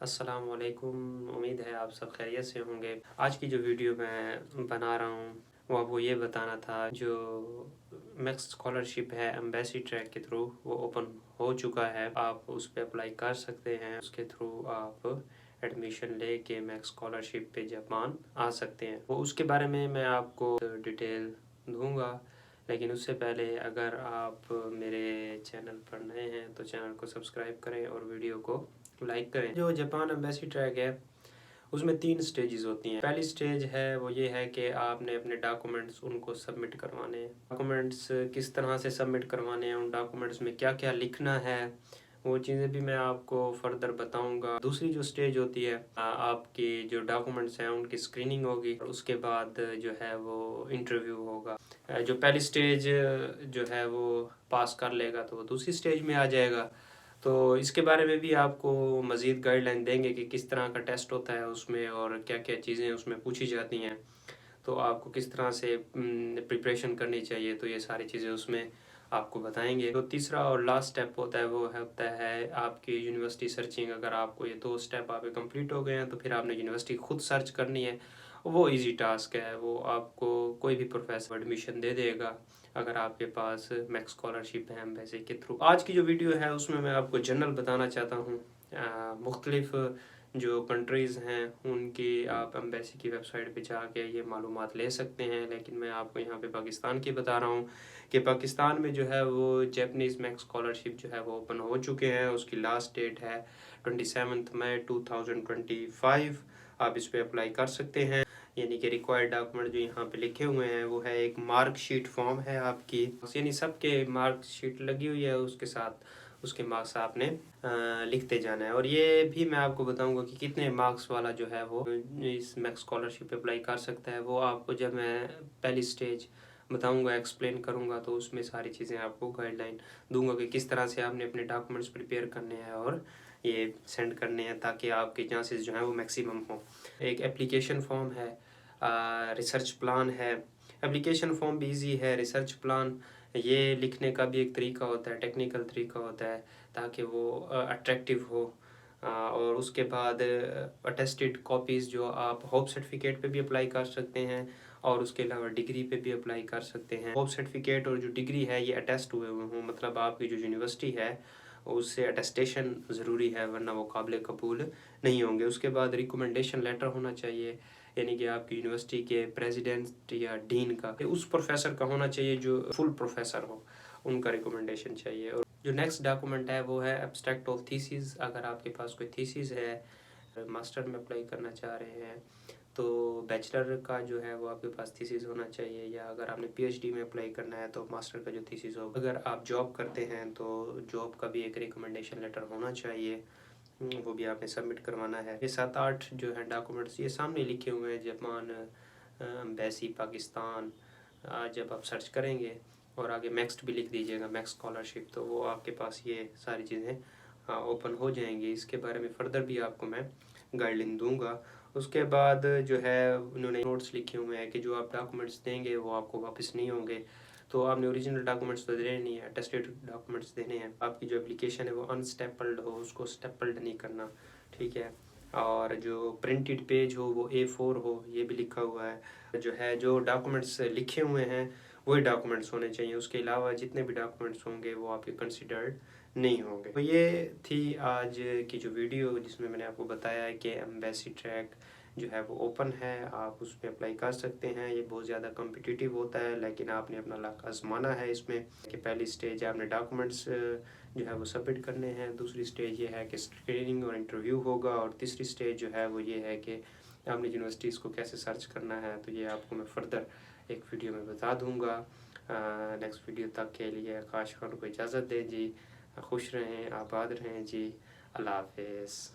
السلام علیکم، امید ہے آپ سب خیریت سے ہوں گے۔ آج کی جو ویڈیو میں بنا رہا ہوں وہ آپ کو یہ بتانا تھا، جو میکس اسکالرشپ ہے ایمبیسی ٹریک کے تھرو وہ اوپن ہو چکا ہے، آپ اس پہ اپلائی کر سکتے ہیں۔ اس کے تھرو آپ ایڈمیشن لے کے میکس اسکالرشپ پہ جاپان آ سکتے ہیں۔ وہ اس کے بارے میں آپ کو ڈیٹیل دوں گا، لیکن اس سے پہلے اگر آپ میرے چینل پر نئے ہیں تو چینل کو سبسکرائب کریں اور ویڈیو کو لائک کریں۔ جو جاپان ایمبیسی ٹریک ہے اس میں 3 سٹیجز ہوتی ہیں۔ پہلی سٹیج ہے وہ یہ ہے کہ آپ نے اپنے ڈاکومنٹس ان کو سبمٹ کروانے ہیں۔ ڈاکومنٹس کس طرح سے سبمٹ کروانے ہیں، ان ڈاکومنٹس میں کیا کیا لکھنا ہے، وہ چیزیں بھی میں آپ کو فردر بتاؤں گا۔ دوسری جو سٹیج ہوتی ہے، آپ کی جو ڈاکومنٹس ہیں ان کی سکریننگ ہوگی، اور اس کے بعد جو ہے وہ انٹرویو ہوگا۔ جو پہلی سٹیج جو ہے وہ پاس کر لے گا تو وہ دوسری سٹیج میں آ جائے گا۔ تو اس کے بارے میں بھی آپ کو مزید گائیڈ لائن دیں گے کہ کس طرح کا ٹیسٹ ہوتا ہے اس میں، اور کیا کیا چیزیں اس میں پوچھی جاتی ہیں، تو آپ کو کس طرح سے پریپریشن کرنی چاہیے، تو یہ ساری چیزیں اس میں آپ کو بتائیں گے۔ تو تیسرا اور لاسٹ سٹیپ ہوتا ہے وہ ہوتا ہے آپ کی یونیورسٹی سرچنگ۔ اگر آپ کو یہ 2 سٹیپ آپ کے کمپلیٹ ہو گئے ہیں تو پھر آپ نے یونیورسٹی خود سرچ کرنی ہے۔ وہ ایزی ٹاسک ہے، وہ آپ کو کوئی بھی پروفیسر ایڈمیشن دے دے گا اگر آپ کے پاس میکس اسکالرشپ ہے ایمبیسی کے تھرو۔ آج کی جو ویڈیو ہے اس میں آپ کو جنرل بتانا چاہتا ہوں، مختلف جو کنٹریز ہیں ان کی آپ ایمبیسی کی ویب سائٹ پہ جا کے یہ معلومات لے سکتے ہیں، لیکن میں آپ کو یہاں پہ پاکستان کی بتا رہا ہوں کہ پاکستان میں جو ہے وہ جیپنیز میکس اسکالرشپ جو ہے وہ اوپن ہو چکے ہیں۔ اس کی لاسٹ ڈیٹ ہے 27 مئی 2025۔ آپ اس پہ اپلائی کر سکتے ہیں، یعنی کہ ریکوائرڈ ڈاکومنٹ جو یہاں پہ لکھے ہوئے ہیں وہ ہے ایک مارک شیٹ فارم ہے آپ کی، یعنی سب کے مارک شیٹ لگی ہوئی ہے، اس کے ساتھ اس کے مارکس آپ نے لکھتے جانا ہے۔ اور یہ بھی میں آپ کو بتاؤں گا کہ کتنے مارکس والا جو ہے وہ اس میکس اسکالرشپ پہ اپلائی کر سکتا ہے۔ وہ آپ کو جب میں پہلی سٹیج بتاؤں گا، ایکسپلین کروں گا، تو اس میں ساری چیزیں آپ کو گائیڈ لائن دوں گا کہ کس طرح سے آپ نے اپنے ڈاکومنٹس پریپیئر کرنے ہیں اور یہ سینڈ کرنے ہیں تاکہ آپ کے چانسز جو ہیں وہ میکسیمم ہوں۔ ایک اپلیکیشن فارم ہے، ریسرچ پلان ہے۔ اپلیکیشن فارم بھی ایزی ہے، ریسرچ پلان یہ لکھنے کا بھی ایک طریقہ ہوتا ہے، ٹیکنیکل طریقہ ہوتا ہے تاکہ وہ اٹریکٹیو ہو۔ اور اس کے بعد اٹیسٹڈ کاپیز جو آپ ہوپ سرٹیفکیٹ پہ بھی اپلائی کر سکتے ہیں، اور اس کے علاوہ ڈگری پہ بھی اپلائی کر سکتے ہیں۔ ہوپ سرٹیفکیٹ اور جو ڈگری ہے یہ اٹیسٹ ہوئے ہوں، مطلب آپ کی جو یونیورسٹی ہے اس سے اٹیسٹیشن ضروری ہے، ورنہ وہ قابل قبول نہیں ہوں گے۔ اس کے بعد ریکمنڈیشن لیٹر ہونا چاہیے، یعنی کہ آپ کی یونیورسٹی کے پریزیڈنٹ یا ڈین کا، اس پروفیسر کا ہونا چاہیے جو فل پروفیسر ہو، ان کا ریکمنڈیشن چاہیے۔ اور جو نیکسٹ ڈاکومنٹ ہے وہ ہے ایبسٹریکٹ آف تھیسز۔ اگر آپ کے پاس کوئی تھیسز ہے، ماسٹر میں اپلائی کرنا چاہ رہے ہیں تو بیچلر کا جو ہے وہ آپ کے پاس تھیسز ہونا چاہیے، یا اگر آپ نے پی ایچ ڈی میں اپلائی کرنا ہے تو ماسٹر کا جو تھیسز ہو۔ اگر آپ جاب کرتے ہیں تو جاب کا بھی ایک ریکمنڈیشن لیٹر ہونا چاہیے، وہ بھی آپ نے سبمٹ کروانا ہے۔ یہ 7-8 جو ہے ڈاکومنٹس یہ سامنے لکھے ہوئے ہیں، جاپان ایمبیسی پاکستان۔ جب آپ سرچ کریں گے اور آگے نیکسٹ بھی لکھ دیجیے گا میکس اسکالرشپ، تو وہ آپ کے پاس یہ ساری چیزیں اوپن ہو جائیں گی۔ اس کے بارے میں فردر بھی آپ کو میں گائیڈ لائن دوں گا۔ اس کے بعد جو ہے انہوں نے نوٹس لکھے ہوئے ہیں کہ جو آپ ڈاکومنٹس دیں گے وہ آپ کو واپس نہیں ہوں گے، تو آپ نے اوریجنل ڈاکومنٹس تو دینے نہیں ہیں، اٹیسٹڈ ڈاکومنٹس دینے ہیں۔ آپ کی جو اپلیکیشن ہے وہ انسٹیپلڈ ہو، اس کو سٹیپلڈ نہیں کرنا، ٹھیک ہے۔ اور جو پرنٹڈ پیج ہو وہ A4 ہو، یہ بھی لکھا ہوا ہے۔ جو ہے جو ڈاکومنٹس لکھے ہوئے ہیں وہی ڈاکومنٹس ہونے چاہیے، اس کے علاوہ جتنے بھی ڈاکومنٹس ہوں گے وہ آپ کے کنسیڈرڈ نہیں ہوں گے۔ تو یہ تھی آج کی جو ویڈیو، جس میں نے آپ کو بتایا ہے کہ ایمبیسی ٹریک جو ہے وہ اوپن ہے، آپ اس پہ اپلائی کر سکتے ہیں۔ یہ بہت زیادہ کمپٹیٹیو ہوتا ہے، لیکن آپ نے اپنا لک آزمانا ہے اس میں کہ پہلی سٹیج آپ نے ڈاکومنٹس جو ہے وہ سبمٹ کرنے ہیں، دوسری سٹیج یہ ہے کہ اسکریننگ اور انٹرویو ہوگا، اور تیسری سٹیج جو ہے وہ یہ ہے کہ آپ نے یونیورسٹیز کو کیسے سرچ کرنا ہے۔ تو یہ آپ کو میں فردر ایک ویڈیو میں بتا دوں گا۔ نیکسٹ ویڈیو تک کے لیے آکاش خان کو اجازت دیں جی، خوش رہیں، آباد رہیں جی، اللہ حافظ۔